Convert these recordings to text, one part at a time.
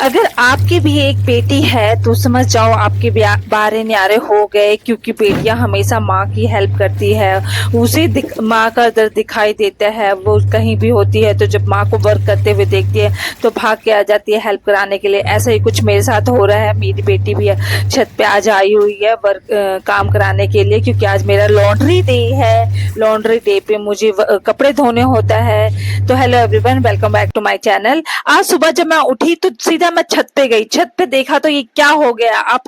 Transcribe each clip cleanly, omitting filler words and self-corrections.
अगर आपकी भी एक बेटी है तो समझ जाओ आपके बारे न्यारे हो गए, क्योंकि बेटियां हमेशा माँ की हेल्प करती है। उसे माँ का दर्द दिखाई देता है। वो कहीं भी होती है तो जब माँ को वर्क करते हुए देखती है तो भाग के आ जाती है हेल्प कराने के लिए। ऐसा ही कुछ मेरे साथ हो रहा है। मेरी बेटी भी छत पे आज आई हुई है वर्क काम कराने के लिए, क्योंकि आज मेरा लॉन्ड्री डे है। लॉन्ड्री डे पे मुझे कपड़े धोने होता है। तो hello everyone, welcome back to my channel. आज सुबह जब मैं उठी तो सीधा मैं छत पे गई। छत पे देखा तो ये क्या हो गया, आप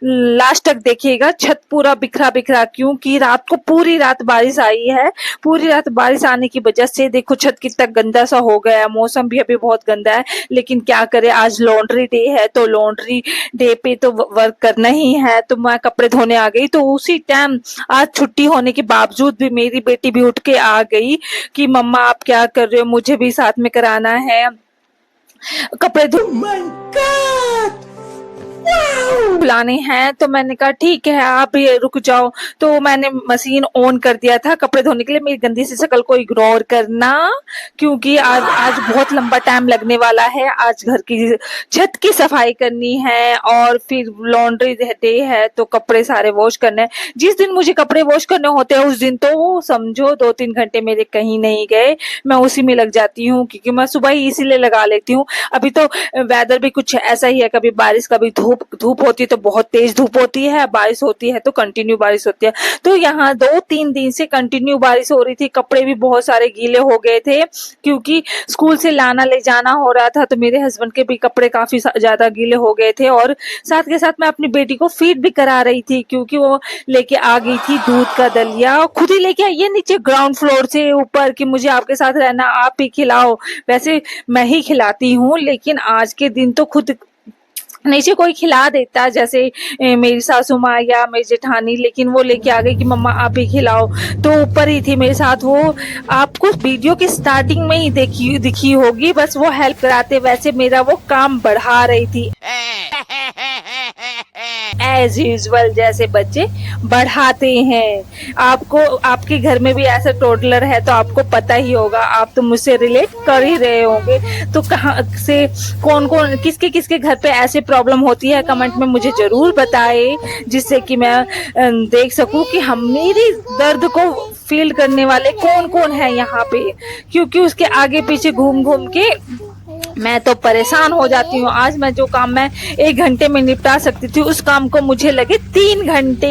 लास्ट तक देखिएगा। छत पूरा बिखरा बिखरा, क्योंकि रात को पूरी रात बारिश आई है। पूरी रात बारिश आने की वजह से देखो छत कितना गंदा सा हो गया है। मौसम भी अभी बहुत गंदा है, लेकिन क्या करे, आज लॉन्ड्री डे है तो लॉन्ड्री डे पे तो वर्क करना ही है। तो मैं कपड़े धोने आ गई। तो उसी टाइम आज छुट्टी होने के बावजूद भी मेरी बेटी भी उठ के आ गई कि मम्मा आप क्या कर रहे हो, मुझे भी साथ में कराना है कपड़े बुलाने हैं। तो मैंने कहा ठीक है आप ये रुक जाओ। तो मैंने मशीन ऑन कर दिया था कपड़े धोने के लिए। मेरी गंदी सी शक्ल को इग्नोर करना, क्योंकि आज बहुत लंबा टाइम लगने वाला है। आज घर की छत की सफाई करनी है और फिर लॉन्ड्री डे है तो कपड़े सारे वॉश करने हैं। जिस दिन मुझे कपड़े वॉश करने होते हैं उस दिन तो समझो 2-3 घंटे मेरे कहीं नहीं गए। मैं उसी में लग जाती हूँ, क्योंकि मैं सुबह ही इसीलिए लगा लेती हूँ। अभी तो वेदर भी कुछ ऐसा ही है, कभी बारिश कभी धूप होती है तो बहुत तेज धूप होती है, बारिश होती है तो कंटिन्यू बारिश होती है। तो यहाँ 2-3 दिन से कंटिन्यू बारिश हो रही थी। कपड़े भी बहुत सारे गीले हो गए थे, क्योंकि स्कूल से लाना ले जाना हो रहा था। तो मेरे हस्बैंड के भी कपड़े काफी ज्यादा गीले हो गए थे। और साथ के साथ मैं अपनी बेटी को फीड भी करा रही थी, क्योंकि वो लेके आ गई थी दूध का दलिया। खुद ही लेके आई है नीचे ग्राउंड फ्लोर से ऊपर कि मुझे आपके साथ रहना, आप ही खिलाओ। वैसे मैं ही खिलाती हूँ, लेकिन आज के दिन तो खुद नीचे कोई खिला देता, जैसे मेरी सासू माँ या मेरी जेठानी, लेकिन वो लेके आ गई कि मम्मा आप ही खिलाओ। तो ऊपर ही थी मेरे साथ वो। आपको वीडियो की स्टार्टिंग में ही दिखी होगी, बस वो हेल्प कराते, वैसे मेरा वो काम बढ़ा रही थी एज यूजुअल, जैसे बच्चे बढ़ाते हैं। आपको आपके घर में भी ऐसा टोडलर है तो आपको पता ही होगा, आप तो मुझसे रिलेट कर ही रहे होंगे। तो कहाँ से कौन कौन किसके किसके घर पे ऐसे प्रॉब्लम होती है, कमेंट में मुझे जरूर बताए, जिससे कि मैं देख सकूं कि हम मेरी दर्द को फील करने वाले कौन कौन है यहाँ पे। क्योंकि उसके आगे पीछे घूम घूम के मैं तो परेशान हो जाती हूँ। आज मैं जो काम मैं 1 घंटे में निपटा सकती थी, उस काम को मुझे लगे 3 घंटे।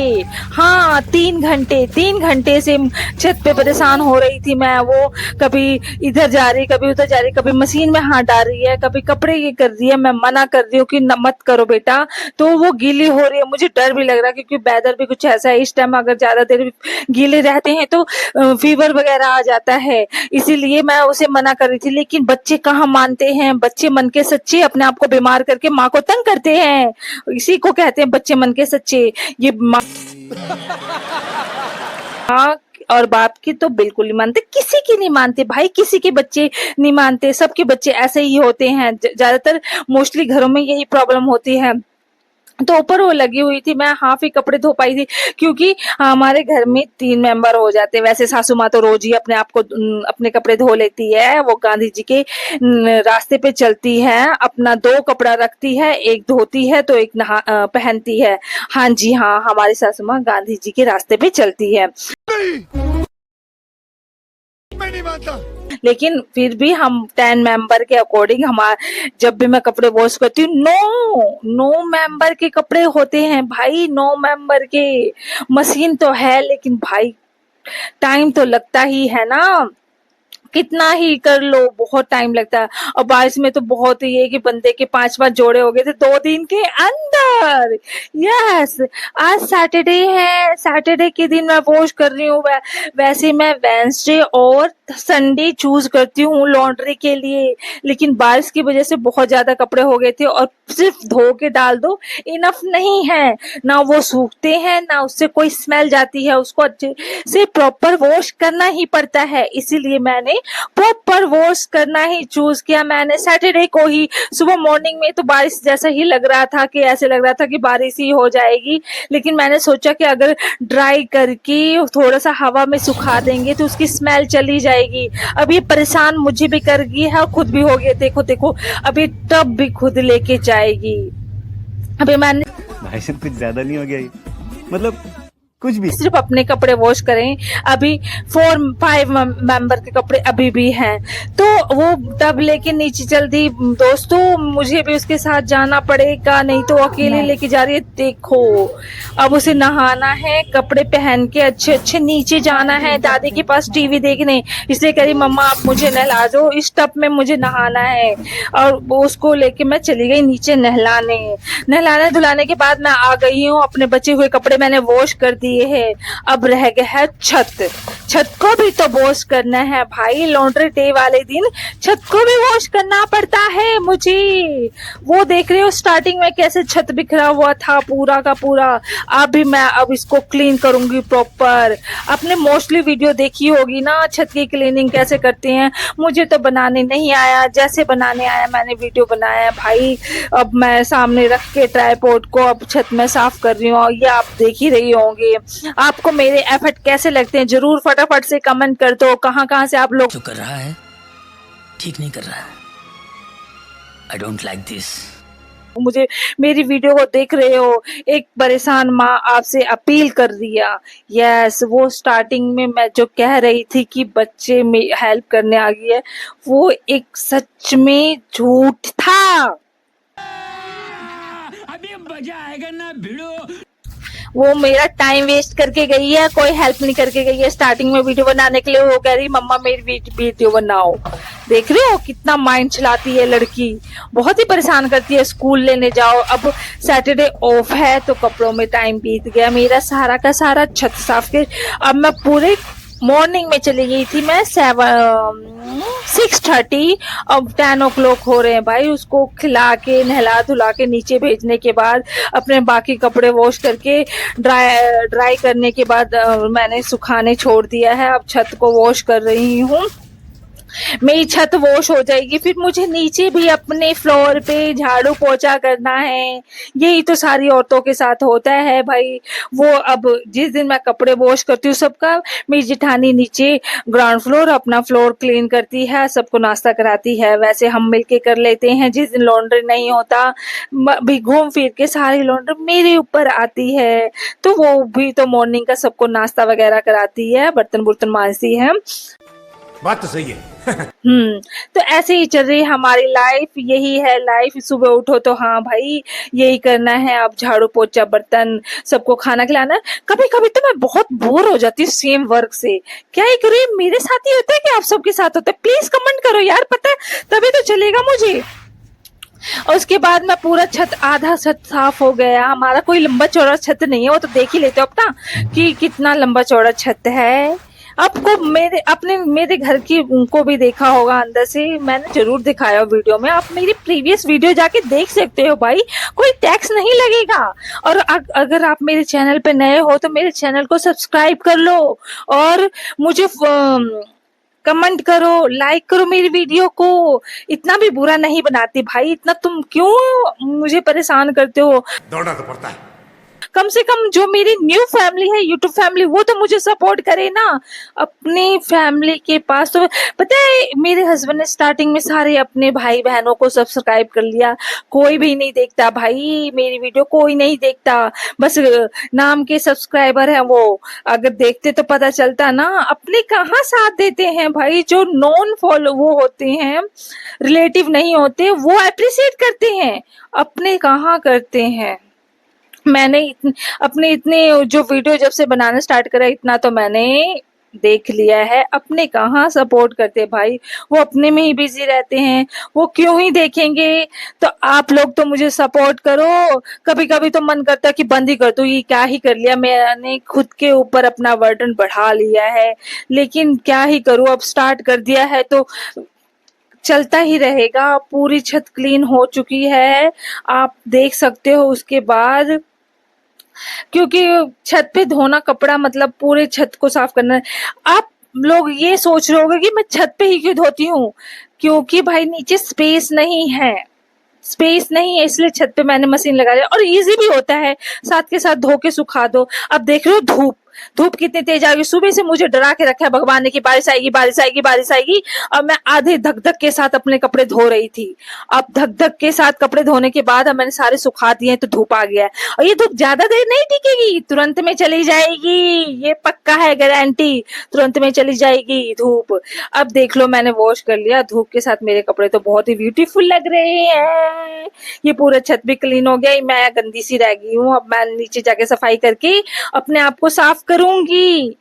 हाँ 3 घंटे, 3 घंटे से छत पे परेशान हो रही थी मैं। वो कभी इधर जा रही, कभी उधर जा रही, कभी मशीन में हाथ डाल रही है, कभी कपड़े ये कर रही है। मैं मना कर रही हूँ कि मत करो बेटा, तो वो गीली हो रही है। मुझे डर भी लग रहा है, क्योंकि वेदर भी कुछ ऐसा है, इस टाइम अगर ज्यादा देर गीले रहते हैं तो फीवर वगैरह आ जाता है। इसीलिए मैं उसे मना कर रही थी, लेकिन बच्चे कहाँ मानते हैं। बच्चे मन के सच्चे अपने आप को बीमार करके माँ को तंग करते हैं। इसी को कहते हैं बच्चे मन के सच्चे। ये माँ और बाप की तो बिल्कुल नहीं मानते, किसी की नहीं मानते भाई, किसी के बच्चे नहीं मानते। सबके बच्चे ऐसे ही होते हैं, ज्यादातर मोस्टली घरों में यही प्रॉब्लम होती है। तो ऊपर वो लगी हुई थी, मैं हाफ ही कपड़े धो पाई थी, क्योंकि हमारे घर में 3 मेंबर हो जाते हैं। वैसे सासू माँ तो रोज ही अपने आप को अपने कपड़े धो लेती है। वो गांधी जी के रास्ते पे चलती है, अपना 2 कपड़ा रखती है, एक धोती है तो एक पहनती है। हाँ जी हाँ, हमारी सासू माँ गांधी जी के रास्ते पे चलती है। मैं नहीं मानता। लेकिन फिर भी हम 10 मेंबर के अकॉर्डिंग जब भी मैं कपड़े वॉश करती हूँ, 9 मेंबर के कपड़े होते हैं भाई, 9 मेंबर के। मशीन तो है, लेकिन भाई टाइम तो लगता ही है ना, कितना ही कर लो बहुत टाइम लगता है। और बारिश में तो बहुत ही है कि बंदे के 5-5 जोड़े हो गए थे 2 दिन के अंदर। यस, आज सैटरडे है, सैटरडे के दिन मैं वॉश कर रही हूँ। वैसे मैं वेडनेसडे और संडे चूज करती हूँ लॉन्ड्री के लिए, लेकिन बारिश की वजह से बहुत ज्यादा कपड़े हो गए थे और सिर्फ धो के डाल दो इनफ नहीं है। ना वो सूखते हैं, ना उससे कोई स्मेल जाती है, उसको अच्छे से प्रॉपर वॉश करना ही पड़ता है। इसीलिए मैंने प्रॉपर वॉश करना ही चूज किया। मैंने सैटरडे को ही सुबह मॉर्निंग में तो बारिश जैसा ही लग रहा था, कि ऐसे लग रहा था कि बारिश ही हो जाएगी, लेकिन मैंने सोचा कि अगर ड्राई करके थोड़ा सा हवा में सुखा देंगे तो उसकी स्मेल चली जाएगी। जाएगी। अब ये परेशान मुझे भी कर गई है और खुद भी हो गई। देखो देखो, अब ये टब भी खुद लेके जाएगी। अभी मैंने भाई साहब कुछ ज्यादा नहीं हो गया ये? मतलब कुछ भी। सिर्फ अपने कपड़े वॉश करें, अभी 4-5 मेंबर के कपड़े अभी भी हैं, तो वो टब लेके नीचे चल दी। दोस्तों मुझे भी उसके साथ जाना पड़ेगा, नहीं तो अकेले लेके जा रही है। देखो अब उसे नहाना है, कपड़े पहन के अच्छे अच्छे नीचे जाना है दादी के पास टीवी देखने, इसलिए कह रही मम्मा आप मुझे नहला दो, इस टब में मुझे नहाना है। और वो उसको लेके मैं चली गई नीचे नहलाने धुलाने के बाद मैं आ गई हूँ। अपने बचे हुए कपड़े मैंने वॉश कर दिए है। अब रह गया है छत को भी तो वॉश करना है भाई। लॉन्ड्री डे वाले दिन छत को भी वॉश करना पड़ता है मुझे। वो देख रहे हो स्टार्टिंग में कैसे छत बिखरा हुआ था पूरा का पूरा। अब इसको क्लीन करूंगी प्रॉपर। आपने मोस्टली वीडियो देखी होगी ना छत की क्लीनिंग कैसे करते हैं। मुझे तो बनाने नहीं आया, जैसे बनाने आया मैंने वीडियो बनाया भाई। अब मैं सामने रख के ट्राइपॉड को अब छत में साफ कर रही हूँ और ये आप देख ही रही होंगे। आपको मेरे एफर्ट कैसे लगते हैं जरूर फटाफट से कमेंट कर दो। कहाँ से आप लोग जो कर रहा है ठीक नहीं कर रहा है। I don't like this. मुझे मेरी वीडियो को देख रहे हो। एक परेशान माँ आपसे अपील कर दिया। यस, वो स्टार्टिंग में मैं जो कह रही थी कि बच्चे में हेल्प करने आ गई है, वो एक सच में झूठ था। अभी मजा आएगा ना भिड़ो। वो मेरा टाइम वेस्ट करके गई है, कोई हेल्प नहीं करके गई है। स्टार्टिंग में वीडियो बनाने के लिए वो कह रही मम्मा मेरी वीडियो बनाओ। देख रहे हो कितना माइंड चलाती है लड़की, बहुत ही परेशान करती है। स्कूल लेने जाओ, अब सैटरडे ऑफ है तो कपड़ों में टाइम बीत गया मेरा सारा का सारा। छत साफ के अब मैं पूरे मॉर्निंग में चली गई थी मैं 6:30, अब 10 o'clock हो रहे हैं भाई। उसको खिला के नहला धुला के नीचे भेजने के बाद अपने बाकी कपड़े वॉश करके ड्राई करने के बाद मैंने सुखाने छोड़ दिया है। अब छत को वॉश कर रही हूँ। मेरी छत वॉश हो जाएगी, फिर मुझे नीचे भी अपने फ्लोर पे झाड़ू पोछा करना है। यही तो सारी औरतों के साथ होता है भाई। वो अब जिस दिन मैं कपड़े वॉश करती हूँ सबका, मेरी जेठानी नीचे ग्राउंड फ्लोर अपना फ्लोर क्लीन करती है, सबको नाश्ता कराती है। वैसे हम मिलके कर लेते हैं। जिस दिन लॉन्ड्री नहीं होता भी घूम फिर के सारी लॉन्ड्री मेरे ऊपर आती है, तो वो भी तो मॉर्निंग का सबको नाश्ता वगैरह कराती है, बर्तन बुर्तन मांजती है। बात तो सही है। तो ऐसे ही चल रही हमारी लाइफ। यही है लाइफ। सुबह उठो तो हाँ भाई यही करना है। अब झाड़ू पोछा बर्तन सबको खाना खिलाना। कभी कभी तो मैं बहुत बोर हो जाती हूँ सेम वर्क से। क्या ही करूँ, ये मेरे साथ ही होता है कि आप सबके साथ होता है? प्लीज कमेंट करो यार, पता है तभी तो चलेगा मुझे। और उसके बाद मैं पूरा छत, आधा छत साफ हो गया। हमारा कोई लंबा चौड़ा छत नहीं है, वो तो देख ही लेते हो अपना कि कितना लंबा चौड़ा छत है। आपको मेरे घर की उनको भी देखा होगा अंदर से, मैंने जरूर दिखाया वीडियो में। आप मेरी प्रीवियस वीडियो जाके देख सकते हो भाई, कोई टैक्स नहीं लगेगा। और अगर आप मेरे चैनल पे नए हो तो मेरे चैनल को सब्सक्राइब कर लो और मुझे कमेंट करो, लाइक करो मेरी वीडियो को। इतना भी बुरा नहीं बनाती भाई, इतना तुम क्यों मुझे परेशान करते हो? दौड़ना तो पड़ता है। कम से कम जो मेरी न्यू फैमिली है यूट्यूब फैमिली, वो तो मुझे सपोर्ट करे ना। अपनी फैमिली के पास तो पता है मेरे हस्बैंड ने स्टार्टिंग में सारे अपने भाई बहनों को सब्सक्राइब कर लिया। कोई भी नहीं देखता भाई मेरी वीडियो, कोई नहीं देखता, बस नाम के सब्सक्राइबर है वो। अगर देखते तो पता चलता ना। अपने कहाँ साथ देते हैं भाई, जो नॉन फॉलो वो होते हैं, रिलेटिव नहीं होते, वो अप्रिशिएट करते हैं, अपने कहाँ करते हैं। मैंने अपने इतने जो वीडियो जब से बनाना स्टार्ट करा, इतना तो मैंने देख लिया है। अपने कहाँ सपोर्ट करते भाई, वो अपने में ही बिजी रहते हैं, वो क्यों ही देखेंगे? तो आप लोग तो मुझे सपोर्ट करो। कभी कभी तो मन करता है कि बंद ही कर दूं, ये क्या ही कर लिया, मैंने खुद के ऊपर अपना बर्डन बढ़ा लिया है। लेकिन क्या ही करूं, अब स्टार्ट कर दिया है तो चलता ही रहेगा। पूरी छत क्लीन हो चुकी है, आप देख सकते हो। उसके बाद क्योंकि छत पे धोना कपड़ा मतलब पूरे छत को साफ करना है। आप लोग ये सोच रहे होंगे कि मैं छत पे ही क्यों धोती हूँ, क्योंकि भाई नीचे स्पेस नहीं है, इसलिए छत पे मैंने मशीन लगा लिया और इजी भी होता है, साथ के साथ धो के सुखा दो। अब देख रहे हो धूप, धूप कितनी तेज आ गई। सुबह से मुझे डरा के रखा है भगवान ने कि बारिश आएगी बारिश आएगी बारिश आएगी। अब मैं आधे धक धक के साथ अपने कपड़े धो रही थी। अब धक धक के साथ कपड़े धोने के बाद अब मैंने सारे सुखा दिए तो धूप आ गया है। और ये धूप ज्यादा देर नहीं टिकेगी, तुरंत में चली जाएगी, ये पक्का है, गारंटी, तुरंत में चली जाएगी धूप। अब देख लो मैंने वॉश कर लिया, धूप के साथ मेरे कपड़े तो बहुत ही ब्यूटीफुल लग रहे हैं। ये पूरा छत भी क्लीन हो गया, मैं गंदी सी रह गई हूँ। अब मैं नीचे जाके सफाई करके अपने आप को साफ करूंगी।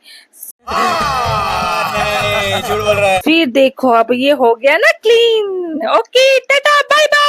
नहीं, झूठ बोल रहा है। फिर देखो अब ये हो गया ना clean. Okay tata bye bye.